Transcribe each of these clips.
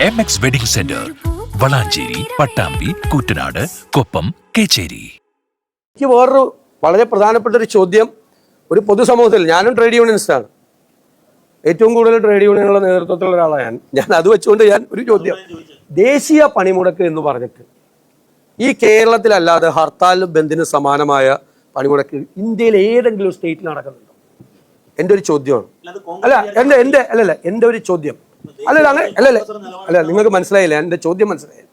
MX wedding centre, Valanchery, Pattambi, Koottanad, Koppam, Kechery. എനിക്ക് വേറൊരു വളരെ പ്രധാനപ്പെട്ട ഒരു ചോദ്യം, ഒരു പൊതുസമൂഹത്തിൽ, ഞാനും ട്രേഡ് യൂണിയനിസ്റ്റാണ്, ഏറ്റവും കൂടുതൽ ട്രേഡ് യൂണിയനുകളുടെ നേതൃത്വത്തിലുള്ള ഒരാളാണ് ഞാൻ. അത് വെച്ചുകൊണ്ട് ഞാൻ ഒരു ചോദ്യം, ദേശീയ പണിമുടക്ക് എന്ന് പറഞ്ഞിട്ട് ഈ കേരളത്തിലല്ലാതെ ഹർത്താലിനും ബന്ദിനും സമാനമായ പണിമുടക്ക് ഇന്ത്യയിൽ ഏതെങ്കിലും സ്റ്റേറ്റിൽ നടക്കുന്നുണ്ടോ? എൻ്റെ ഒരു ചോദ്യമാണ്. എൻ്റെ ഒരു ചോദ്യം. അല്ല നിങ്ങൾക്ക് മനസ്സിലായില്ല, എൻ്റെ ചോദ്യം മനസ്സിലായില്ല.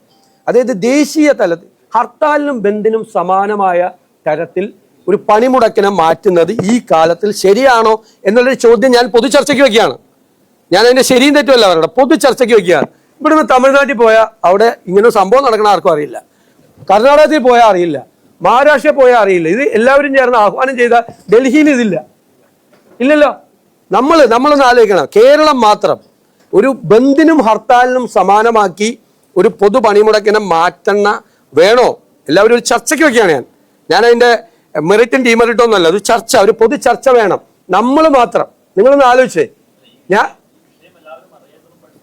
അതായത് ദേശീയ തലത്തിൽ ഹർത്താലിനും ബന്ദിനും സമാനമായ തരത്തിൽ ഒരു പണിമുടക്കിനെ മാറ്റുന്നത് ഈ കാലത്തിൽ ശരിയാണോ എന്നുള്ളൊരു ചോദ്യം ഞാൻ പൊതു ചർച്ചയ്ക്ക് വെക്കുകയാണ്. ഞാൻ അതിന്റെ ശരിയും തെറ്റുമല്ല അവരുടെ, പൊതു ചർച്ചയ്ക്ക് വെക്കുകയാണ്. ഇവിടുന്ന് തമിഴ്നാട്ടിൽ പോയാൽ അവിടെ ഇങ്ങനെ സംഭവം നടക്കണ ആർക്കും അറിയില്ല, കർണാടകത്തിൽ പോയാൽ അറിയില്ല, മഹാരാഷ്ട്രയിൽ പോയാൽ അറിയില്ല. ഇത് എല്ലാവരും ചേർന്ന് ആഹ്വാനം ചെയ്ത ഡൽഹിയിൽ ഇതില്ല, ഇല്ലല്ലോ. നമ്മളൊന്ന് ആലോചിക്കണം, കേരളം മാത്രം ഒരു ബന്ദിനും ഹർത്താലിനും സമാനമാക്കി ഒരു പൊതു പണിമുടക്കിനെ മാറ്റണ വേണോ? എല്ലാവരും ഒരു ചർച്ചയ്ക്ക് വെക്കുകയാണ്. ഞാൻ അതിന്റെ മെറിറ്റും ഡിമെറിറ്റും ഒന്നല്ല, ഒരു ചർച്ച, ഒരു പൊതു ചർച്ച വേണം. നമ്മൾ മാത്രം, നിങ്ങളൊന്ന് ആലോചിച്ചേ.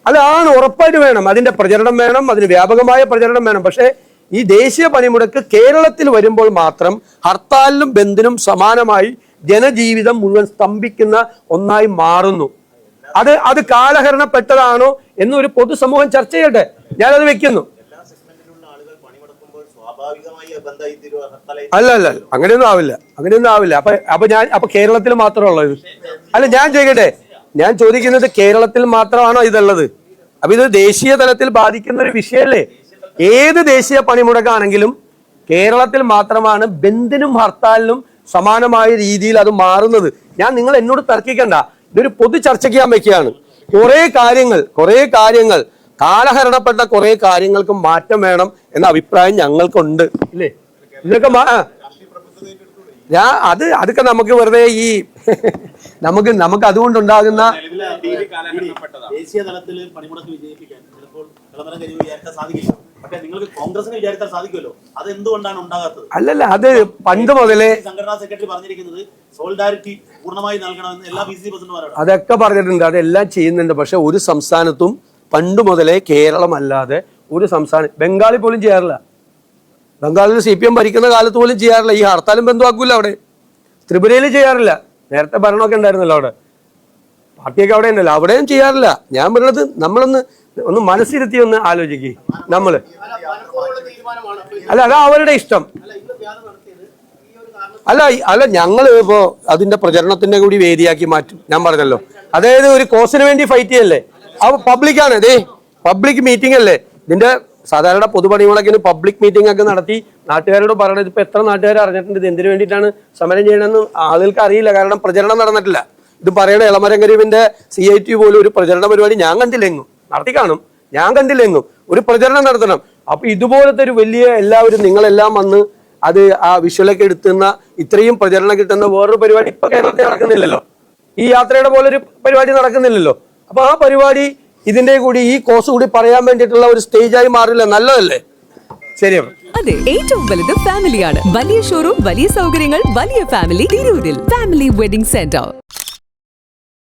അതാണ് ഉറപ്പായിട്ട് വേണം, അതിന്റെ പ്രചരണം വേണം, അതിന് വ്യാപകമായ പ്രചരണം വേണം. പക്ഷേ ഈ ദേശീയ പണിമുടക്ക് കേരളത്തിൽ വരുമ്പോൾ മാത്രം ഹർത്താലിനും ബന്ദിനും സമാനമായി ജനജീവിതം മുഴുവൻ സ്തംഭിക്കുന്ന ഒന്നായി മാറുന്നു. അത് കാലഹരണപ്പെട്ടതാണോ എന്നൊരു പൊതുസമൂഹം ചർച്ച ചെയ്യട്ടെ. ഞാനത് വെക്കുന്നു. അല്ല അങ്ങനെയൊന്നും ആവില്ല. അപ്പൊ കേരളത്തിൽ മാത്രമുള്ള ഇത് അല്ല. ഞാൻ ചോദിക്കട്ടെ, ഞാൻ ചോദിക്കുന്നത് കേരളത്തിൽ മാത്രമാണോ ഇതുള്ളത്? അപ്പൊ ഇത് ദേശീയ തലത്തിൽ ബാധിക്കുന്ന ഒരു വിഷയമല്ലേ? ഏത് ദേശീയ പണിമുടക്കാണെങ്കിലും കേരളത്തിൽ മാത്രമാണ് ബന്ദിനും ഹർത്താലിനും സമാനമായ രീതിയിൽ അത് മാറുന്നത്. നിങ്ങൾ എന്നോട് തർക്കിക്കണ്ട, ഇതൊരു പൊതു ചർച്ചയ്ക്ക് ഞാൻ വെക്കുകയാണ്. കുറെ കാര്യങ്ങൾ കാലഹരണപ്പെട്ട കുറെ കാര്യങ്ങൾക്ക് മാറ്റം വേണം എന്ന അഭിപ്രായം ഞങ്ങൾക്കുണ്ട്, ഇല്ലേ? ഇതൊക്കെ അതൊക്കെ നമുക്ക് വെറുതെ ഈ നമുക്ക് അതുകൊണ്ടുണ്ടാകുന്ന ദേശീയ തലത്തിൽ പണിമുടക്ക് വിജയിപ്പിക്കാൻ ചിലപ്പോൾ കോൺഗ്രസിനെ വിചാരിച്ചാൽ സാധിക്കുമല്ലോ, അത് എന്തുകൊണ്ടാണ് ഉണ്ടാകാത്തത്? അല്ലല്ല, അത് പണ്ട് മുതലേ സംഘടനാ സെക്രട്ടറി പറഞ്ഞിരിക്കുന്നത് സോളിഡാരിറ്റി പൂർണ്ണമായി നൽകണമെന്ന് എല്ലാ PCC പ്രസിഡന്റുമാരും അതൊക്കെ പറഞ്ഞിട്ടുണ്ട്, അതെല്ലാം ചെയ്യുന്നുണ്ട്. പക്ഷെ ഒരു സംസ്ഥാനത്തും പണ്ട് മുതലേ കേരളമല്ലാതെ ഒരു സംസ്ഥാനം, ബംഗാളിൽ പോലും ചെയ്യാറില്ല. ബംഗാളിൽ CPM ഭരിക്കുന്ന കാലത്ത് പോലും ചെയ്യാറില്ല. ഈ ഹർത്താലും ബന്ധമാക്കൂല അവിടെ. ത്രിപുരയിൽ ചെയ്യാറില്ല, നേരത്തെ ഭരണമൊക്കെ ഉണ്ടായിരുന്നല്ലോ അവിടെ, പാർട്ടിയൊക്കെ അവിടെ ഉണ്ടല്ലോ, അവിടെയും ചെയ്യാറില്ല. ഞാൻ പറയുന്നത് നമ്മളൊന്ന് മനസ്സിരുത്തി ഒന്ന് ആലോചിക്കുക. അതാ അവരുടെ ഇഷ്ടം. അല്ല ഞങ്ങൾ ഇപ്പോ അതിന്റെ പ്രചരണത്തിന്റെ കൂടി വേദിയാക്കി മാറ്റും. ഞാൻ പറഞ്ഞല്ലോ, അതായത് ഒരു കോസിന് വേണ്ടി ഫൈറ്റ് ചെയ്യല്ലേ, അത് പബ്ലിക്കാണ്. പബ്ലിക് മീറ്റിംഗ് അല്ലേ ഇതിന്റെ. സാധാരണ പൊതുപണിമുടക്കിന് പബ്ലിക് മീറ്റിംഗ് ഒക്കെ നടത്തി നാട്ടുകാരോട് പറയണത്. ഇപ്പൊ എത്ര നാട്ടുകാർ അറിഞ്ഞിട്ടുണ്ട് ഇത് എന്തിനു വേണ്ടിയിട്ടാണ് സമരം ചെയ്യണമെന്ന്? ആളുകൾക്ക് അറിയില്ല, കാരണം പ്രചരണം നടന്നിട്ടില്ല. ഇത് പറയണ എളമരം കരീമിന്റെ CIT പോലും ഒരു പ്രചരണ പരിപാടി ഞാൻ കണ്ടില്ലെങ്ങും. നടത്തി കാണും, ഞാൻ കണ്ടില്ലെങ്ങും. ഒരു പ്രചരണം നടത്തണം. അപ്പൊ ഇതുപോലത്തെ ഒരു വലിയ എല്ലാവരും നിങ്ങളെല്ലാം വന്ന് അത് ആ വിഷ്വലൊക്കെ എടുത്തുന്ന ഇത്രയും പ്രചരണം കിട്ടുന്ന വേറൊരു പരിപാടി ഇപ്പൊ കേരളത്തിൽ നടക്കുന്നില്ലല്ലോ. ഈ യാത്രയുടെ പോലെ ഒരു പരിപാടി നടക്കുന്നില്ലല്ലോ. അപ്പൊ ആ പരിപാടി ഇതിന്റെ കൂടി ഈ കോഴ്സ് കൂടി പറയാൻ വേണ്ടിയിട്ടുള്ള ഒരു സ്റ്റേജായി മാറില്ല. നല്ലതല്ലേ? ശരിയാണ്. അതെ, ഏറ്റവും വലുത് ഫാമിലിയാണ്. വലിയ ഷോറൂം, വലിയ സൗകര്യങ്ങൾ, വലിയ ഫാമിലി. തിരൂരിൽ ഫാമിലി വെഡിംഗ് സെന്റർ.